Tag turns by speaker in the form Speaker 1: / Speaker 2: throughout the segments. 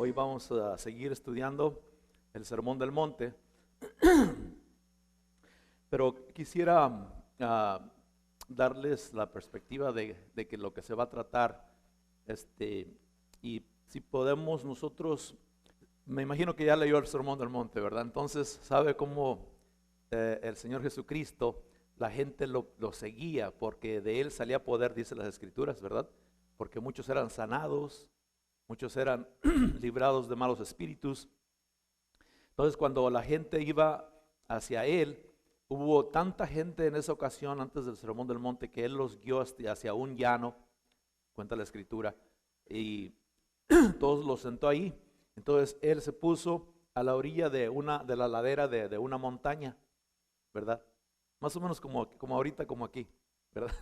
Speaker 1: Hoy vamos a seguir estudiando el Sermón del Monte, pero quisiera darles la perspectiva de que lo que se va a tratar, y si podemos nosotros, me imagino que ya leyó el Sermón del Monte, ¿verdad? Entonces sabe cómo el Señor Jesucristo, la gente lo seguía porque de Él salía poder, dice las Escrituras, ¿verdad? Porque muchos eran sanados, muchos eran librados de malos espíritus. Entonces cuando la gente iba hacia Él, hubo tanta gente en esa ocasión antes del Sermón del Monte que Él los guió hacia un llano, cuenta la Escritura, y todos los sentó ahí. Entonces Él se puso a la orilla de la ladera de una montaña, ¿verdad? Más o menos como ahorita, como aquí, ¿verdad?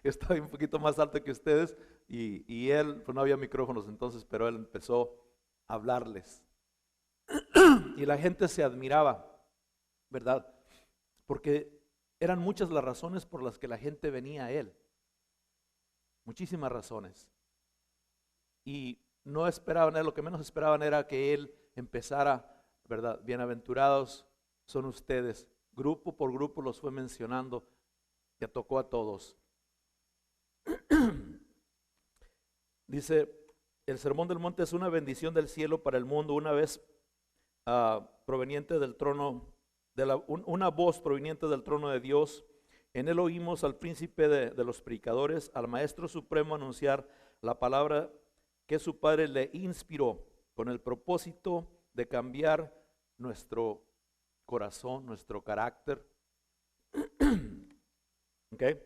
Speaker 1: Estaba un poquito más alto que ustedes y Él, pues no había micrófonos entonces, pero Él empezó a hablarles. Y la gente se admiraba, ¿verdad? Porque eran muchas las razones por las que la gente venía a Él. Muchísimas razones. Y no esperaban, lo que menos esperaban era que Él empezara, ¿verdad? Bienaventurados son ustedes. Grupo por grupo los fue mencionando, que tocó a todos. Dice, el Sermón del Monte es una bendición del cielo para el mundo, una vez proveniente del trono, una voz proveniente del trono de Dios. En él oímos al príncipe de los predicadores, al maestro supremo anunciar la palabra que su Padre le inspiró con el propósito de cambiar nuestro corazón, nuestro carácter. Okay.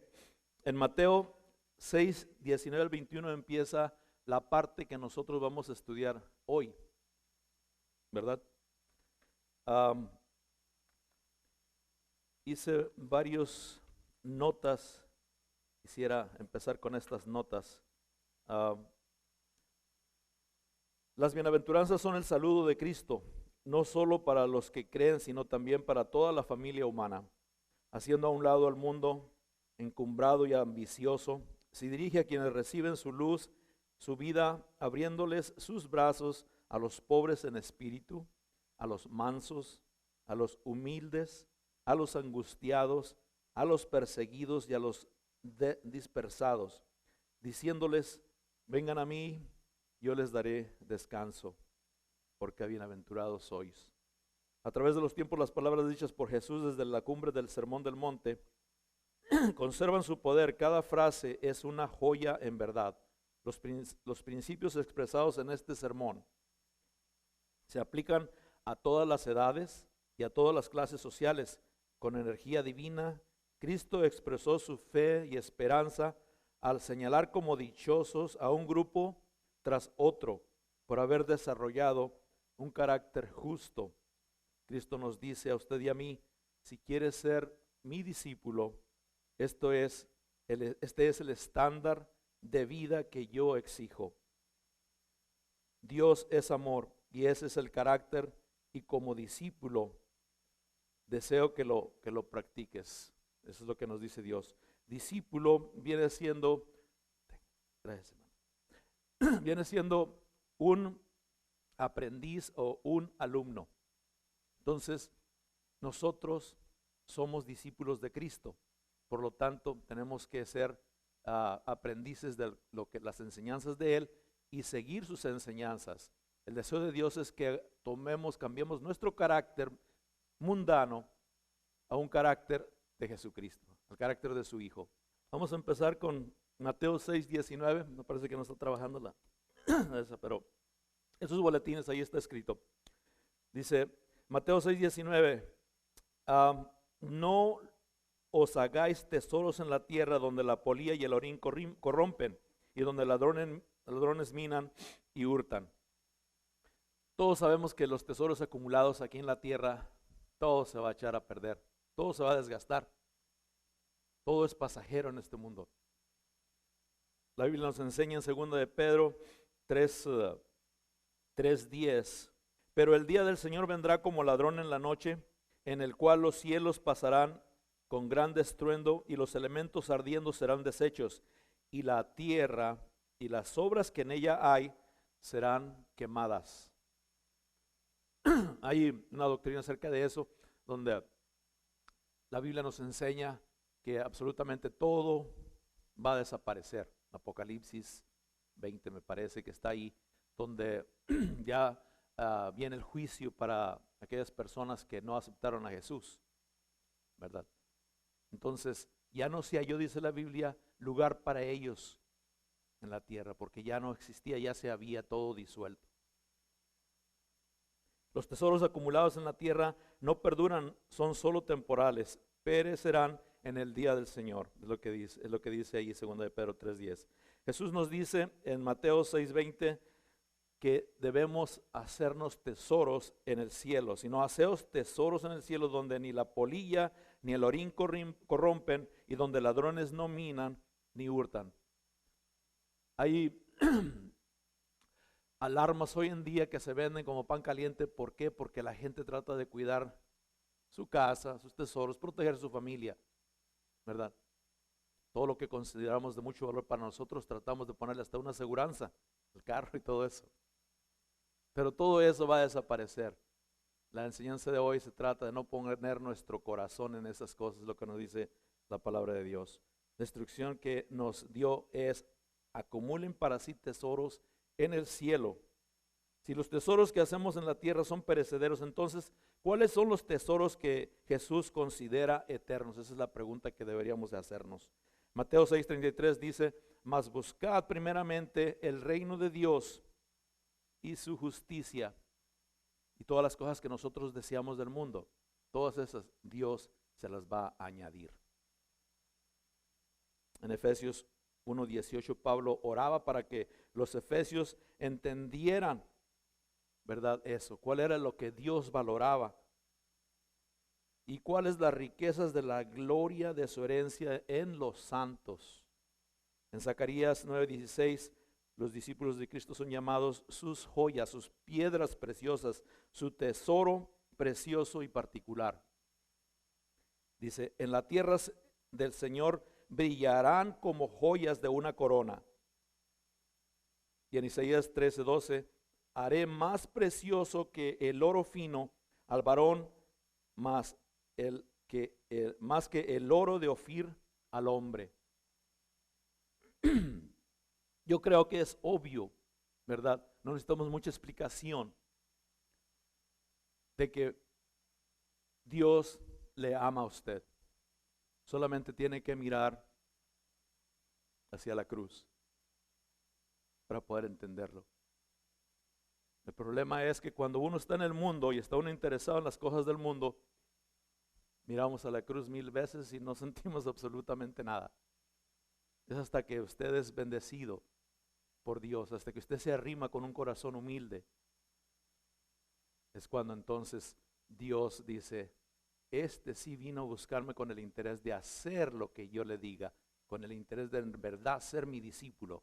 Speaker 1: En Mateo 6, 19 al 21 empieza la parte que nosotros vamos a estudiar hoy, ¿verdad? Hice varias notas, quisiera empezar con estas notas. Las bienaventuranzas son el saludo de Cristo, no solo para los que creen, sino también para toda la familia humana. Haciendo a un lado al mundo encumbrado y ambicioso, se dirige a quienes reciben su luz, su vida, abriéndoles sus brazos a los pobres en espíritu, a los mansos, a los humildes, a los angustiados, a los perseguidos y a los dispersados, diciéndoles, vengan a mí, yo les daré descanso, porque bienaventurados sois. A través de los tiempos, las palabras dichas por Jesús desde la cumbre del Sermón del Monte conservan su poder. Cada frase es una joya en verdad. Los principios expresados en este sermón se aplican a todas las edades y a todas las clases sociales. Con energía divina, Cristo expresó su fe y esperanza al señalar como dichosos a un grupo tras otro por haber desarrollado un carácter justo. Cristo nos dice a usted y a mí, si quieres ser mi discípulo, este es el estándar de vida que yo exijo. Dios es amor y ese es el carácter, y como discípulo deseo que lo practiques. Eso es lo que nos dice Dios. Discípulo viene siendo un aprendiz o un alumno. Entonces, nosotros somos discípulos de Cristo. Por lo tanto, tenemos que ser aprendices de las enseñanzas de Él y seguir sus enseñanzas. El deseo de Dios es que cambiemos nuestro carácter mundano a un carácter de Jesucristo, al carácter de su Hijo. Vamos a empezar con Mateo 6, 19. Me parece que no está trabajando esa, pero en sus boletines ahí está escrito. Dice Mateo 6, 19. No os hagáis tesoros en la tierra donde la polilla y el orín corrompen y donde ladrones minan y hurtan. Todos sabemos que los tesoros acumulados aquí en la tierra, todo se va a echar a perder, todo se va a desgastar, todo es pasajero en este mundo. La Biblia nos enseña en 2 de Pedro 3:10, pero el día del Señor vendrá como ladrón en la noche, en el cual los cielos pasarán con gran estruendo y los elementos ardiendo serán deshechos, y la tierra y las obras que en ella hay serán quemadas. Hay una doctrina acerca de eso, donde la Biblia nos enseña que absolutamente todo va a desaparecer. Apocalipsis 20 me parece que está ahí, donde ya viene el juicio para aquellas personas que no aceptaron a Jesús, ¿verdad? Entonces, ya no se halló, dice la Biblia, lugar para ellos en la tierra, porque ya no existía, ya se había todo disuelto. Los tesoros acumulados en la tierra no perduran, son solo temporales, perecerán en el día del Señor. Es lo que dice ahí 2 de Pedro 3:10. Jesús nos dice en Mateo 6:20 que debemos hacernos tesoros en el cielo, sino haceos tesoros en el cielo donde ni la polilla ni el orín corrompen y donde ladrones no minan ni hurtan. Hay alarmas hoy en día que se venden como pan caliente. ¿Por qué? Porque la gente trata de cuidar su casa, sus tesoros, proteger su familia, ¿verdad? Todo lo que consideramos de mucho valor para nosotros, tratamos de ponerle hasta una aseguranza, el carro y todo eso. Pero todo eso va a desaparecer. La enseñanza de hoy se trata de no poner nuestro corazón en esas cosas, lo que nos dice la palabra de Dios. La instrucción que nos dio es: acumulen para sí tesoros en el cielo. Si los tesoros que hacemos en la tierra son perecederos, entonces, ¿cuáles son los tesoros que Jesús considera eternos? Esa es la pregunta que deberíamos de hacernos. Mateo 6:33 dice: mas buscad primeramente el reino de Dios y su justicia, y todas las cosas que nosotros deseamos del mundo, todas esas Dios se las va a añadir. En Efesios 1:18 Pablo oraba para que los efesios entendieran, ¿verdad? Eso, cuál era lo que Dios valoraba y cuáles las riquezas de la gloria de su herencia en los santos. En Zacarías 9:16 los discípulos de Cristo son llamados sus joyas, sus piedras preciosas, su tesoro precioso y particular. Dice: en la tierra del Señor brillarán como joyas de una corona. Y en Isaías 13:12: haré más precioso que el oro fino al varón, más que el oro de Ofir al hombre. Yo creo que es obvio, ¿verdad? No necesitamos mucha explicación de que Dios le ama a usted. Solamente tiene que mirar hacia la cruz para poder entenderlo. El problema es que cuando uno está en el mundo y está uno interesado en las cosas del mundo, miramos a la cruz 1000 veces y no sentimos absolutamente nada. Es hasta que usted es bendecido por Dios, hasta que usted se arrima con un corazón humilde, es cuando entonces Dios dice: este sí vino a buscarme con el interés de hacer lo que yo le diga, con el interés de en verdad ser mi discípulo.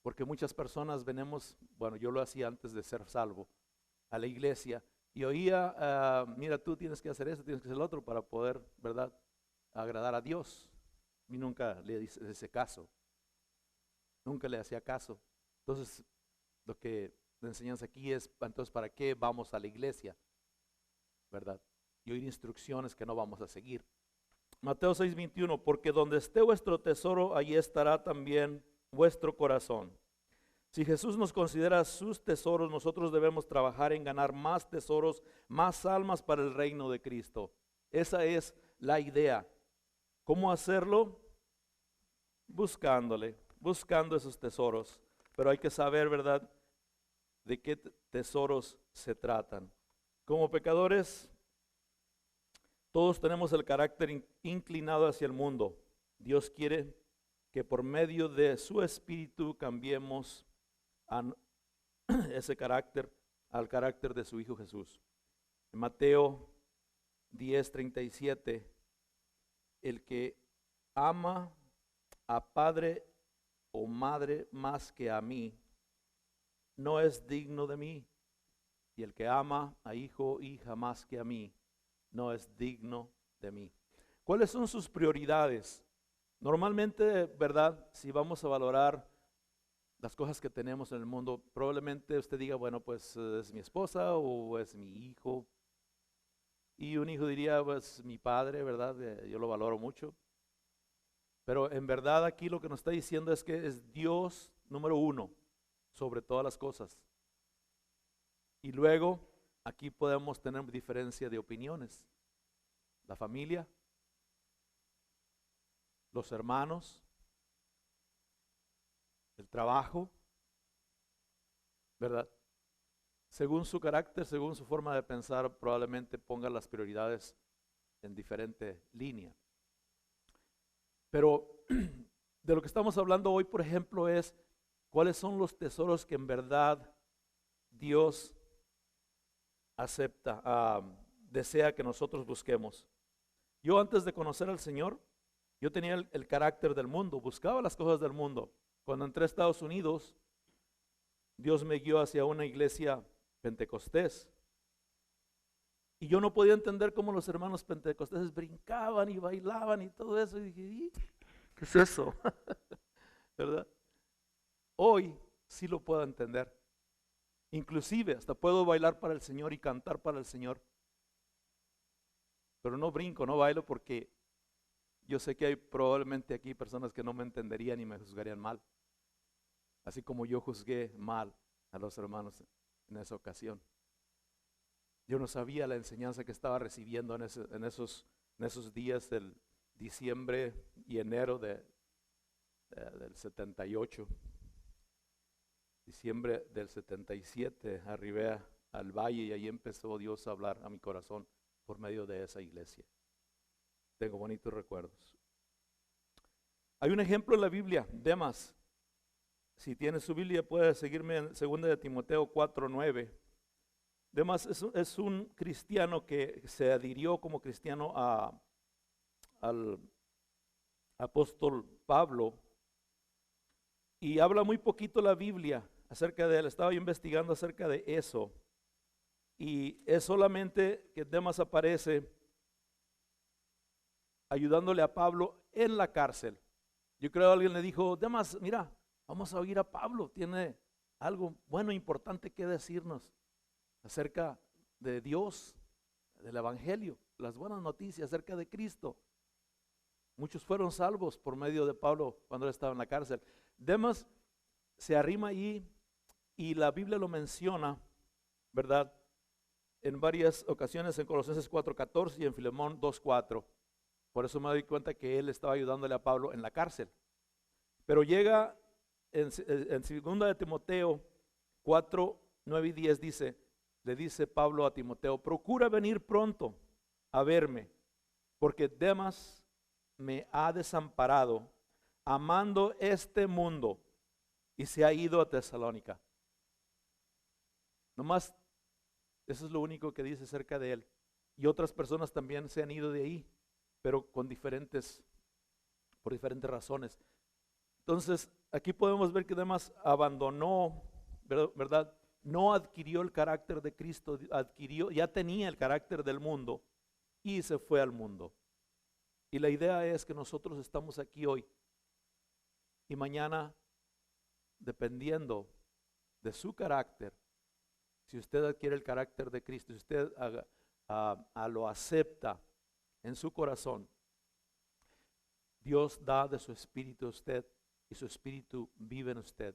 Speaker 1: Porque muchas personas venimos, bueno, yo lo hacía antes de ser salvo, a la iglesia y oía, mira, tú tienes que hacer esto, tienes que hacer lo otro para poder, ¿verdad?, agradar a Dios. A mí nunca le hice ese caso, nunca le hacía caso. Entonces, lo que la enseñanza aquí es, entonces, ¿para qué vamos a la iglesia? ¿Verdad? Y oír instrucciones que no vamos a seguir. Mateo 6:21: porque donde esté vuestro tesoro, allí estará también vuestro corazón. Si Jesús nos considera sus tesoros, nosotros debemos trabajar en ganar más tesoros, más almas para el reino de Cristo. Esa es la idea. ¿Cómo hacerlo? Buscando esos tesoros. Pero hay que saber, ¿verdad?, de qué tesoros se tratan. Como pecadores, todos tenemos el carácter inclinado hacia el mundo. Dios quiere que por medio de su Espíritu cambiemos ese carácter al carácter de su Hijo Jesús. En Mateo 10:37, el que ama a padre o madre más que a mí, no es digno de mí. Y el que ama a hijo o hija más que a mí, no es digno de mí. ¿Cuáles son sus prioridades? Normalmente, ¿verdad?, si vamos a valorar las cosas que tenemos en el mundo. Probablemente usted diga, bueno, pues es mi esposa o es mi hijo. Y un hijo diría, pues mi padre, ¿verdad? Yo lo valoro mucho. Pero en verdad aquí lo que nos está diciendo es que es Dios número uno sobre todas las cosas. Y luego aquí podemos tener diferencia de opiniones. La familia, los hermanos, el trabajo, ¿verdad? Según su carácter, según su forma de pensar, probablemente ponga las prioridades en diferente línea. Pero de lo que estamos hablando hoy, por ejemplo, es cuáles son los tesoros que en verdad Dios acepta, desea que nosotros busquemos. Yo antes de conocer al Señor, yo tenía el carácter del mundo, buscaba las cosas del mundo. Cuando entré a Estados Unidos, Dios me guió hacia una iglesia pentecostés. Y yo no podía entender cómo los hermanos pentecosteses brincaban y bailaban y todo eso. Y dije, ¿qué es eso? ¿Verdad? Hoy sí lo puedo entender. Inclusive hasta puedo bailar para el Señor y cantar para el Señor. Pero no brinco, no bailo porque yo sé que hay probablemente aquí personas que no me entenderían y me juzgarían mal. Así como yo juzgué mal a los hermanos en esa ocasión. Yo no sabía la enseñanza que estaba recibiendo en esos días del diciembre y enero del 78. Diciembre del 77 arribé al valle y ahí empezó Dios a hablar a mi corazón por medio de esa iglesia. Tengo bonitos recuerdos. Hay un ejemplo en la Biblia, Demas. Si tiene su Biblia puede seguirme en 2 de Timoteo 4:9. Demas es un cristiano que se adhirió como cristiano al apóstol Pablo y habla muy poquito la Biblia acerca de él. Estaba yo investigando acerca de eso y es solamente que Demas aparece ayudándole a Pablo en la cárcel. Yo creo que alguien le dijo, Demas, mira, vamos a oír a Pablo, tiene algo bueno, importante que decirnos acerca de Dios, del Evangelio, las buenas noticias acerca de Cristo. Muchos fueron salvos por medio de Pablo cuando él estaba en la cárcel. Demas se arrima allí y la Biblia lo menciona, ¿verdad? En varias ocasiones en Colosenses 4:14 y en Filemón 2:4. Por eso me doy cuenta que él estaba ayudándole a Pablo en la cárcel. Pero llega en 2 de Timoteo 4:9 y 10 le dice Pablo a Timoteo, procura venir pronto a verme, porque Demas me ha desamparado, amando este mundo, y se ha ido a Tesalónica. Nomás, eso es lo único que dice acerca de él. Y otras personas también se han ido de ahí, pero por diferentes razones. Entonces, aquí podemos ver que Demas abandonó, ¿verdad? No adquirió el carácter de Cristo, ya tenía el carácter del mundo y se fue al mundo. Y la idea es que nosotros estamos aquí hoy y mañana, dependiendo de su carácter, si usted adquiere el carácter de Cristo, si usted lo acepta en su corazón, Dios da de su espíritu a usted y su espíritu vive en usted.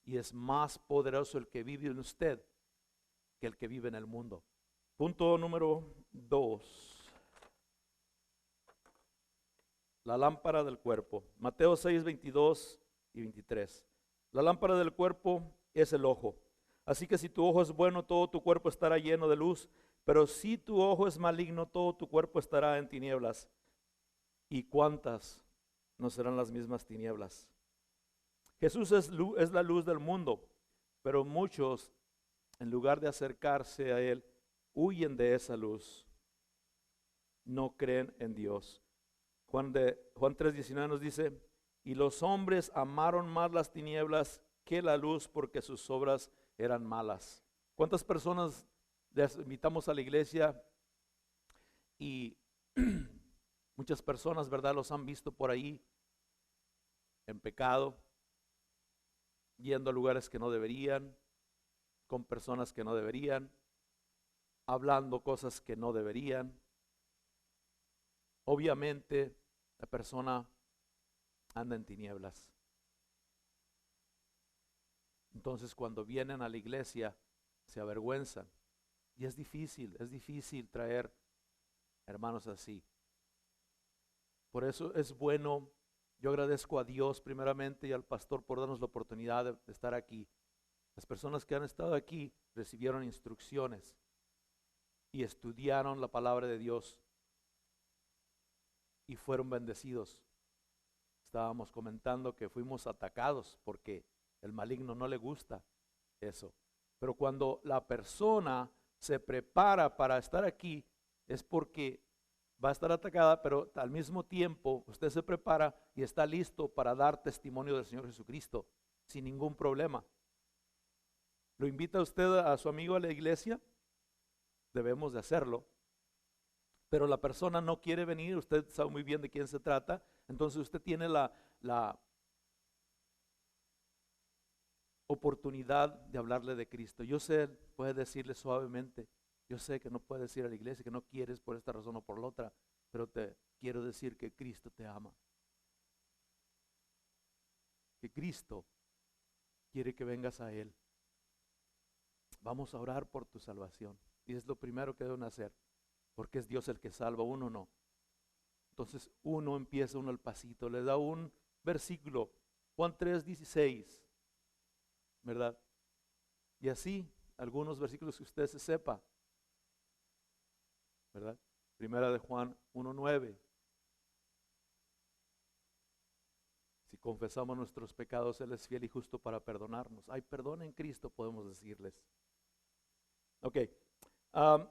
Speaker 1: Y es más poderoso el que vive en usted que el que vive en el mundo. Punto número 2. La lámpara del cuerpo. Mateo 6:22 y 23. La lámpara del cuerpo es el ojo. Así que si tu ojo es bueno, todo tu cuerpo estará lleno de luz. Pero si tu ojo es maligno, todo tu cuerpo estará en tinieblas. ¿Y cuántas no serán las mismas tinieblas? Jesús es la luz del mundo, pero muchos, en lugar de acercarse a Él, huyen de esa luz. No creen en Dios. Juan 3:19 nos dice, y los hombres amaron más las tinieblas que la luz porque sus obras eran malas. ¿Cuántas personas les invitamos a la iglesia y muchas personas, ¿verdad?, los han visto por ahí en pecado, yendo a lugares que no deberían, con personas que no deberían, hablando cosas que no deberían. Obviamente la persona anda en tinieblas. Entonces cuando vienen a la iglesia se avergüenzan. Y es difícil traer hermanos así. Por eso es bueno, yo agradezco a Dios primeramente y al pastor por darnos la oportunidad de estar aquí. Las personas que han estado aquí recibieron instrucciones y estudiaron la palabra de Dios y fueron bendecidos. Estábamos comentando que fuimos atacados porque el maligno no le gusta eso. Pero cuando la persona se prepara para estar aquí, es porque va a estar atacada, pero al mismo tiempo usted se prepara y está listo para dar testimonio del Señor Jesucristo sin ningún problema. ¿Lo invita usted a su amigo a la iglesia? Debemos de hacerlo. Pero la persona no quiere venir, usted sabe muy bien de quién se trata, entonces usted tiene la oportunidad de hablarle de Cristo. Yo sé, puede decirle suavemente, yo sé que no puedes ir a la iglesia, que no quieres por esta razón o por la otra, pero te quiero decir que Cristo te ama. Que Cristo quiere que vengas a Él. Vamos a orar por tu salvación. Y es lo primero que deben hacer, porque es Dios el que salva, uno no. Entonces uno empieza uno al pasito, le da un versículo, Juan 3:16, ¿verdad? Y así, algunos versículos que usted se sepa, ¿verdad? Primera de Juan 1:9. Si confesamos nuestros pecados, Él es fiel y justo para perdonarnos. Hay perdón en Cristo, podemos decirles. Ok. um,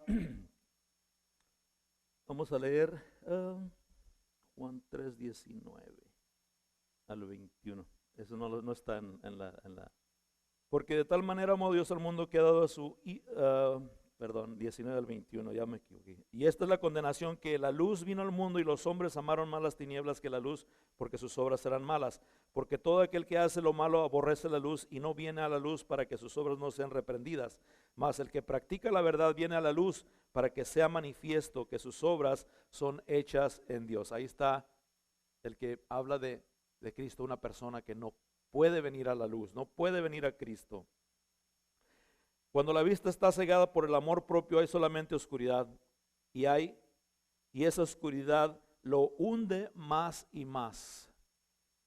Speaker 1: Vamos a leer Juan 3:19 al 21. Eso no está en la. Porque de tal manera amó Dios al mundo que ha dado a su. 19 al 21, ya me equivoqué. Y esta es la condenación, que la luz vino al mundo y los hombres amaron más las tinieblas que la luz, porque sus obras eran malas. Porque todo aquel que hace lo malo aborrece la luz y no viene a la luz para que sus obras no sean reprendidas. Mas el que practica la verdad viene a la luz para que sea manifiesto que sus obras son hechas en Dios. Ahí está el que habla de Cristo, una persona que no puede venir a la luz, no puede venir a Cristo. Cuando la vista está cegada por el amor propio, hay solamente oscuridad, y esa oscuridad lo hunde más y más.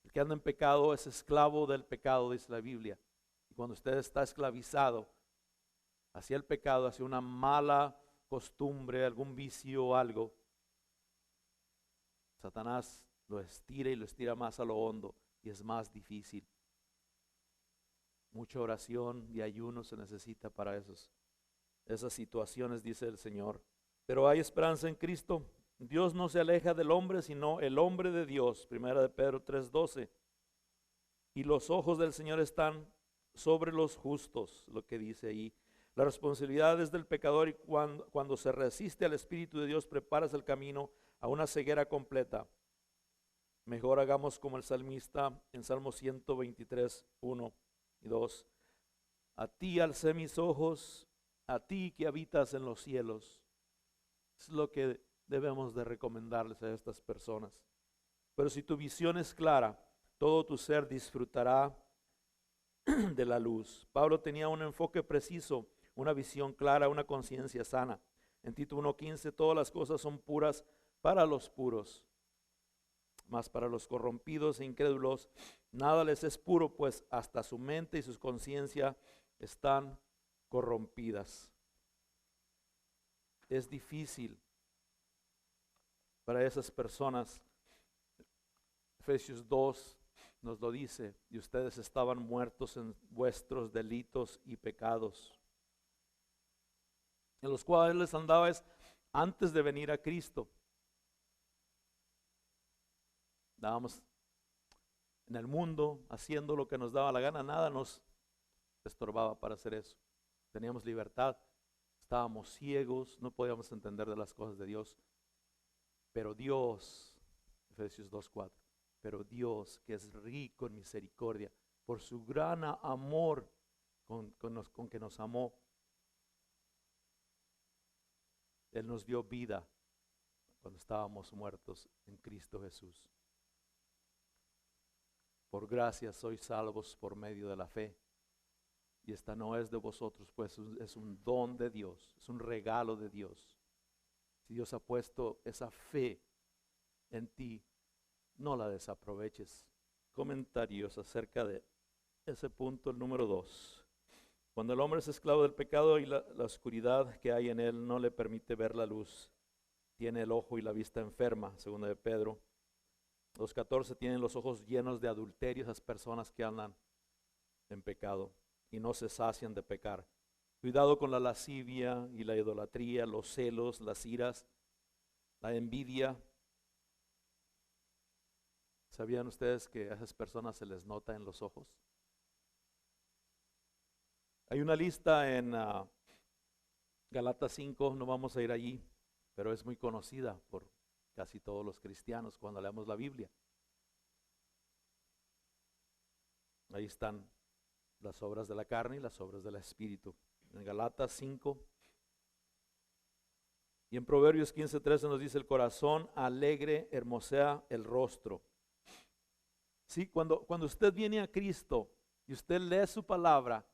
Speaker 1: El que anda en pecado es esclavo del pecado, dice la Biblia. Y cuando usted está esclavizado hacia el pecado, hacia una mala costumbre, algún vicio o algo, Satanás lo estira y lo estira más a lo hondo y es más difícil. Mucha oración y ayuno se necesita para esas situaciones, dice el Señor. Pero hay esperanza en Cristo. Dios no se aleja del hombre, sino el hombre de Dios. Primera de Pedro 3:12. Y los ojos del Señor están sobre los justos, lo que dice ahí. La responsabilidad es del pecador, y cuando se resiste al Espíritu de Dios, preparas el camino a una ceguera completa. Mejor hagamos como el salmista en Salmo 123:1 y 2. A ti alcé mis ojos, a ti que habitas en los cielos. Es lo que debemos de recomendarles a estas personas. Pero si tu visión es clara, todo tu ser disfrutará de la luz. Pablo tenía un enfoque preciso, una visión clara, una conciencia sana. En Tito 1:15, todas las cosas son puras para los puros, mas para los corrompidos e incrédulos nada les es puro, pues hasta su mente y su conciencia están corrompidas. Es difícil para esas personas. Efesios 2 nos lo dice: y ustedes estaban muertos en vuestros delitos y pecados, en los cuales les andabais antes de venir a Cristo. Estábamos en el mundo haciendo lo que nos daba la gana, nada nos estorbaba para hacer eso. Teníamos libertad, estábamos ciegos, no podíamos entender de las cosas de Dios. Pero Dios, Efesios 2:4, pero Dios, que es rico en misericordia, por su gran amor con que nos amó. Él nos dio vida cuando estábamos muertos en Cristo Jesús. Por gracia sois salvos por medio de la fe. Y esta no es de vosotros, pues es un don de Dios, es un regalo de Dios. Si Dios ha puesto esa fe en ti, no la desaproveches. Comentarios acerca de ese punto, el número 2. Cuando el hombre es esclavo del pecado y la oscuridad que hay en él no le permite ver la luz, tiene el ojo y la vista enferma, según de Pedro. Los 14 tienen los ojos llenos de adulterio, esas personas que andan en pecado y no se sacian de pecar. Cuidado con la lascivia y la idolatría, los celos, las iras, la envidia. ¿Sabían ustedes que a esas personas se les nota en los ojos? Hay una lista en Galatas 5, no vamos a ir allí, pero es muy conocida por casi todos los cristianos cuando leemos la Biblia. Ahí están las obras de la carne y las obras del Espíritu. En Galatas 5 y en Proverbios 15:13 nos dice: el corazón alegre hermosea el rostro. Sí, cuando usted viene a Cristo y usted lee su palabra,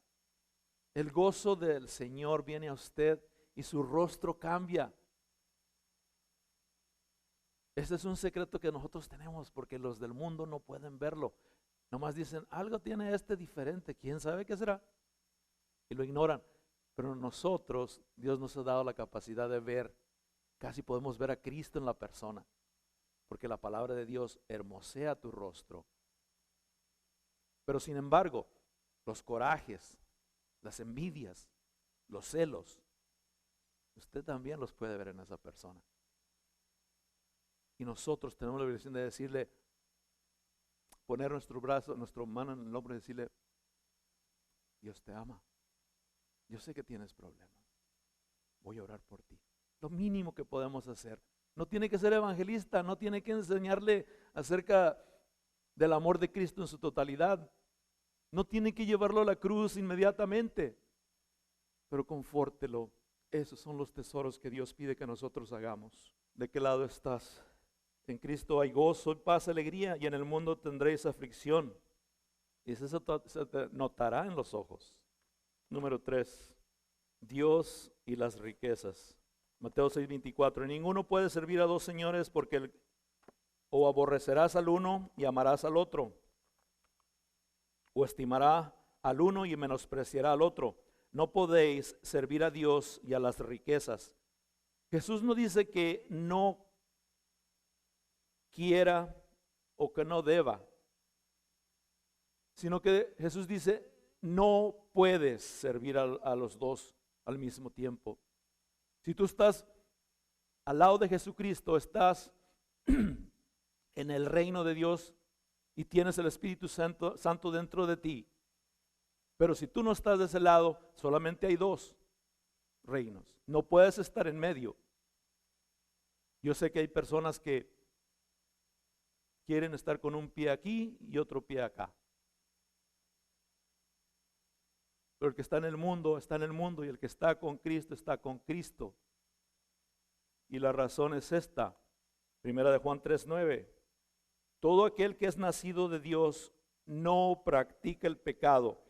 Speaker 1: el gozo del Señor viene a usted y su rostro cambia. Este es un secreto que nosotros tenemos porque los del mundo no pueden verlo. Nomás dicen, algo tiene este diferente, ¿quién sabe qué será? Y lo ignoran. Pero nosotros, Dios nos ha dado la capacidad de ver, casi podemos ver a Cristo en la persona. Porque la palabra de Dios hermosea tu rostro. Pero sin embargo, los corajes, las envidias, los celos, usted también los puede ver en esa persona. Y nosotros tenemos la obligación de decirle, poner nuestro brazo, nuestra mano en el hombro y decirle, Dios te ama. Yo sé que tienes problemas. Voy a orar por ti. Lo mínimo que podemos hacer. No tiene que ser evangelista, no tiene que enseñarle acerca del amor de Cristo en su totalidad. No tiene que llevarlo a la cruz inmediatamente, pero confórtelo. Esos son los tesoros que Dios pide que nosotros hagamos. ¿De qué lado estás? En Cristo hay gozo, paz, alegría, y en el mundo tendréis aflicción. Y eso se te notará en los ojos. Número 3, Dios y las riquezas. Mateo 6:24, ninguno puede servir a dos señores porque o aborrecerás al uno y amarás al otro, o estimará al uno y menospreciará al otro. No podéis servir a Dios y a las riquezas. Jesús no dice que no quiera o que no deba, sino que Jesús dice, no puedes servir a los dos al mismo tiempo. Si tú estás al lado de Jesucristo, estás en el reino de Dios y tienes el Espíritu Santo dentro de ti. Pero si tú no estás de ese lado, solamente hay dos reinos. No puedes estar en medio. Yo sé que hay personas que quieren estar con un pie aquí y otro pie acá. Pero el que está en el mundo, está en el mundo, y el que está con Cristo, está con Cristo. Y la razón es esta. Primera de Juan 3:9. Todo aquel que es nacido de Dios no practica el pecado,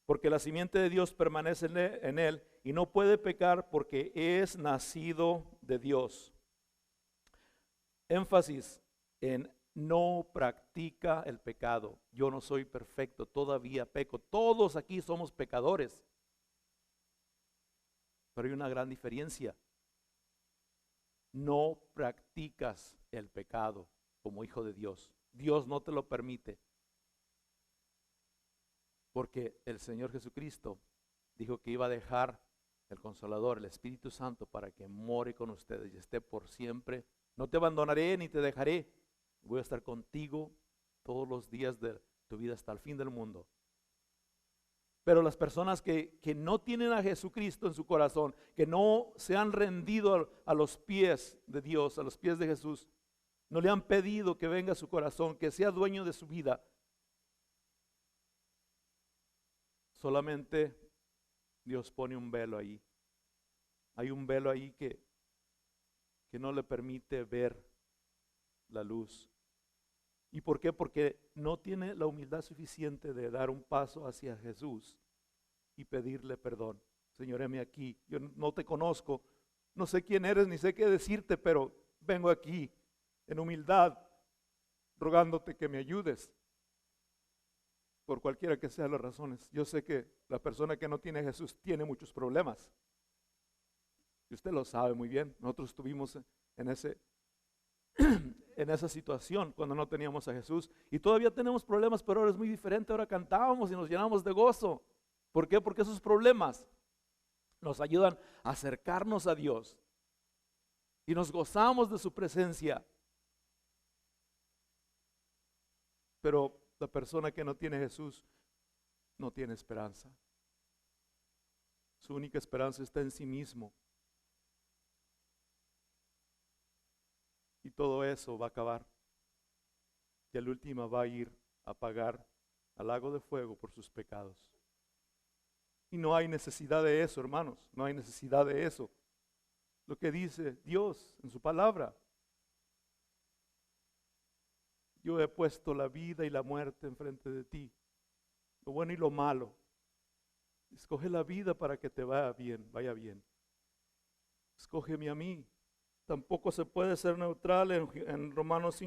Speaker 1: porque la simiente de Dios permanece en él y no puede pecar porque es nacido de Dios. Énfasis en no practica el pecado. Yo no soy perfecto, todavía peco. Todos aquí somos pecadores. Pero hay una gran diferencia. No practicas el pecado como hijo de Dios. Dios no te lo permite. Porque el Señor Jesucristo dijo que iba a dejar el Consolador, el Espíritu Santo, para que more con ustedes y esté por siempre. No te abandonaré ni te dejaré. Voy a estar contigo todos los días de tu vida hasta el fin del mundo. Pero las personas que no tienen a Jesucristo en su corazón, que no se han rendido a los pies de Dios, a los pies de Jesús, no le han pedido que venga a su corazón, que sea dueño de su vida, Solamente Dios pone un velo ahí. Hay un velo ahí que no le permite ver la luz. ¿Y por qué? Porque no tiene la humildad suficiente de dar un paso hacia Jesús y pedirle perdón. Señor, heme aquí, yo no te conozco, no sé quién eres ni sé qué decirte, pero vengo aquí en humildad, rogándote que me ayudes, por cualquiera que sean las razones. Yo sé que la persona que no tiene a Jesús tiene muchos problemas, y usted lo sabe muy bien. Nosotros estuvimos en esa situación cuando no teníamos a Jesús, y todavía tenemos problemas, pero ahora es muy diferente. Ahora cantábamos y nos llenamos de gozo. ¿Por qué? Porque esos problemas nos ayudan a acercarnos a Dios y nos gozamos de su presencia. Pero la persona que no tiene a Jesús no tiene esperanza. Su única esperanza está en sí mismo. Y todo eso va a acabar. Y al último va a ir a pagar al lago de fuego por sus pecados. Y no hay necesidad de eso, hermanos. No hay necesidad de eso. Lo que dice Dios en su palabra. Yo he puesto la vida y la muerte enfrente de ti, lo bueno y lo malo. Escoge la vida para que te vaya bien. Escógeme a mí. Tampoco se puede ser neutral. En Romanos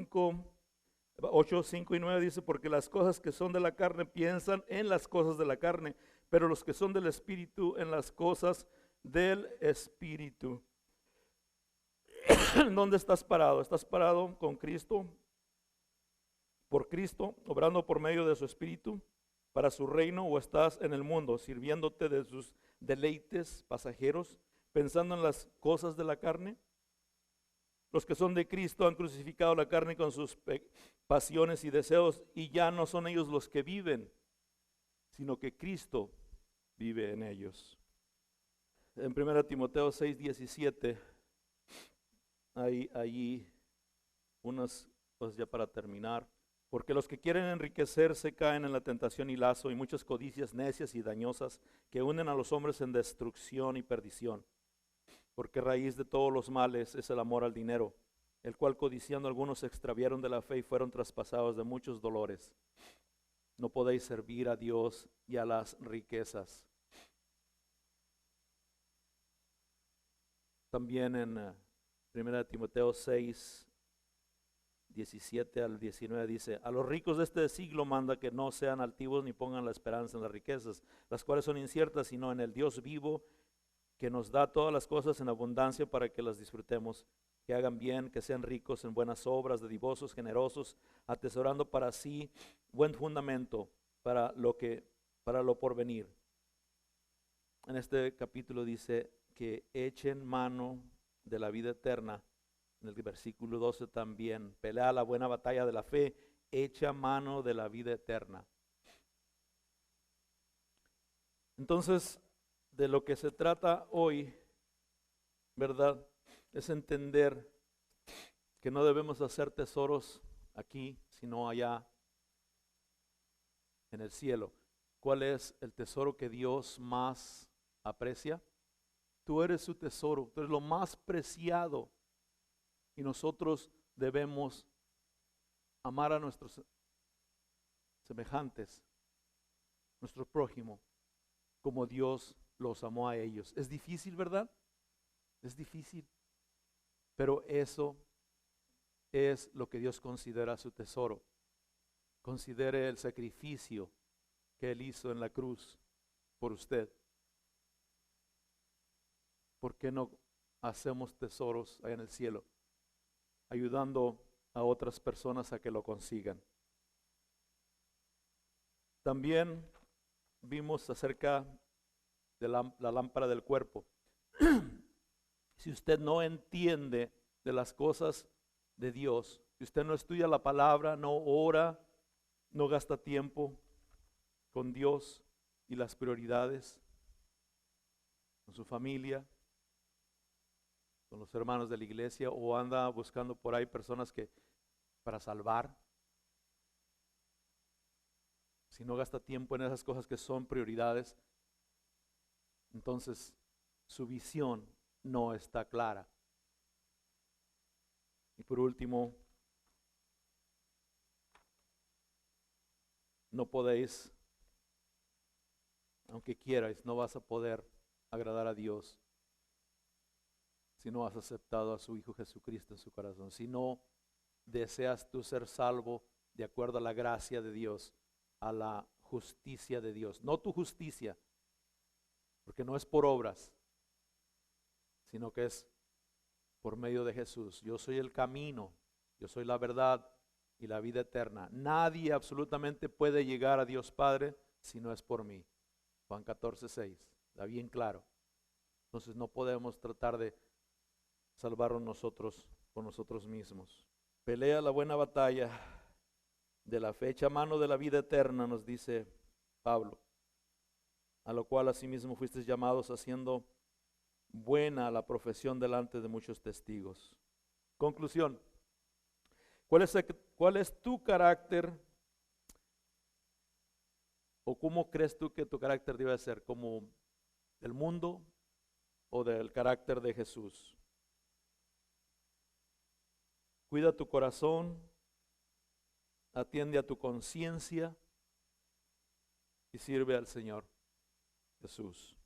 Speaker 1: 8, 5 y 9 dice: porque las cosas que son de la carne piensan en las cosas de la carne, pero los que son del Espíritu en las cosas del Espíritu. ¿Dónde estás parado? ¿Estás parado con Cristo? Por Cristo, obrando por medio de su Espíritu para su reino, o estás en el mundo sirviéndote de sus deleites pasajeros, pensando en las cosas de la carne? Los que son de Cristo han crucificado la carne con sus pasiones y deseos, y ya no son ellos los que viven, sino que Cristo vive en ellos. En 1 Timoteo 6:17, hay allí unas cosas ya para terminar. Porque los que quieren enriquecerse caen en la tentación y lazo y muchas codicias necias y dañosas que hunden a los hombres en destrucción y perdición. Porque raíz de todos los males es el amor al dinero, el cual codiciando algunos se extraviaron de la fe y fueron traspasados de muchos dolores. No podéis servir a Dios y a las riquezas. También en 1 Timoteo 6, 17 al 19 dice: a los ricos de este siglo manda que no sean altivos ni pongan la esperanza en las riquezas, las cuales son inciertas, sino en el Dios vivo, que nos da todas las cosas en abundancia para que las disfrutemos, que hagan bien, que sean ricos en buenas obras, dadivosos, generosos, atesorando para sí buen fundamento para lo porvenir. En este capítulo dice que echen mano de la vida eterna. En el versículo 12 también: pelea la buena batalla de la fe, echa mano de la vida eterna. Entonces, de lo que se trata hoy, ¿verdad?, es entender que no debemos hacer tesoros aquí, sino allá en el cielo. ¿Cuál es el tesoro que Dios más aprecia? Tú eres su tesoro, tú eres lo más preciado. Y nosotros debemos amar a nuestros semejantes, nuestro prójimo, como Dios los amó a ellos. Es difícil, ¿verdad? Es difícil. Pero eso es lo que Dios considera su tesoro. Considere el sacrificio que Él hizo en la cruz por usted. ¿Por qué no hacemos tesoros allá en el cielo, ayudando a otras personas a que lo consigan? También vimos acerca de la lámpara del cuerpo. Si usted no entiende de las cosas de Dios, si usted no estudia la palabra, no ora, no gasta tiempo con Dios y las prioridades, con su familia, con los hermanos de la iglesia, o anda buscando por ahí personas que para salvar, si no gasta tiempo en esas cosas que son prioridades, entonces su visión no está clara. Y por último, no podéis, aunque quierais, no vas a poder agradar a Dios si no has aceptado a su Hijo Jesucristo en su corazón, si no deseas tú ser salvo de acuerdo a la gracia de Dios, a la justicia de Dios, no tu justicia, porque no es por obras, sino que es por medio de Jesús. Yo soy el camino, yo soy la verdad y la vida eterna. Nadie absolutamente puede llegar a Dios Padre si no es por mí. Juan 14:6, está bien claro. Entonces no podemos tratar de salvarnos nosotros por nosotros mismos. Pelea la buena batalla de la fe, echa mano de la vida eterna, nos dice Pablo, a lo cual asimismo fuisteis llamados, haciendo buena la profesión delante de muchos testigos. Conclusión, ¿cuál es tu carácter? ¿O cómo crees tú que tu carácter debe ser? ¿Como del mundo o del carácter de Jesús? Cuida tu corazón, atiende a tu conciencia y sirve al Señor Jesús.